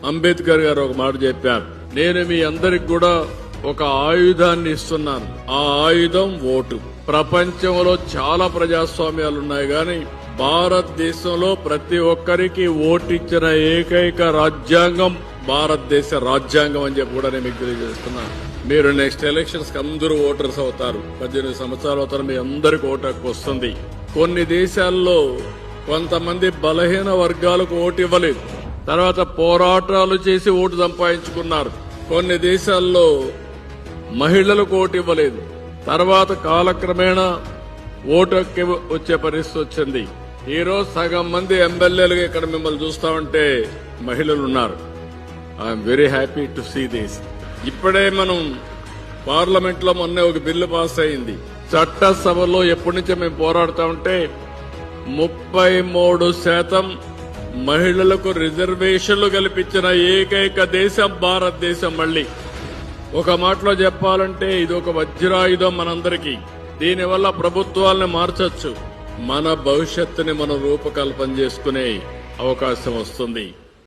అంబేద్కర్ గారు ఒక మాట చెప్పారు, నేను మీ అందరికి కూడా ఒక ఆయుధాన్ని ఇస్తున్నాను, ఆ ఆయుధం ఓటు. ప్రపంచంలో చాలా ప్రజాస్వామ్యాలు ఉన్నాయి గాని భారతదేశంలో ప్రతి ఒక్కరికి ఓటిచ్చిన ఏకైక రాజ్యాంగం భారతదేశ రాజ్యాంగం అని చెప్పి కూడా నేను మీకు తెలియజేస్తున్నాను. మీరు నెక్స్ట్ ఎలక్షన్స్ కి అందరూ ఓటర్స్ అవుతారు. 18 సంవత్సరాల అవుతారు, మీ అందరికి ఓటు హక్కు వస్తుంది. కొన్ని దేశాల్లో కొంతమంది బలహీన వర్గాలకు ఓటు ఇవ్వలేదు, తర్వాత పోరాటాలు చేసి ఓటు సంపాదించుకున్నారు. కొన్ని దేశాల్లో మహిళలకు ఓటు ఇవ్వలేదు, తర్వాత కాలక్రమేణా ఓటు హక్కు వచ్చే పరిస్థితి వచ్చింది. ఈ రోజు సగం మంది ఎమ్మెల్యేలుగా ఇక్కడ మిమ్మల్ని చూస్తామంటే మహిళలు ఉన్నారు. I'm very happy to see this. ఇప్పుడే మనం పార్లమెంట్ లో మొన్న ఒక బిల్లు పాస్ అయింది. చట్టసభలో ఎప్పటి నుంచో మేము పోరాడుతా ఉంటే 33% మహిళలకు రిజర్వేషన్లు కల్పించిన ఏకైక దేశం భారతదేశం. మళ్లీ ఒక మాటలో చెప్పాలంటే ఇది ఒక వజ్రాయుధం మనందరికీ. దీనివల్ల ప్రభుత్వాలను మార్చొచ్చు, మన భవిష్యత్తుని మనం రూపకల్పన చేసుకునే అవకాశం వస్తుంది.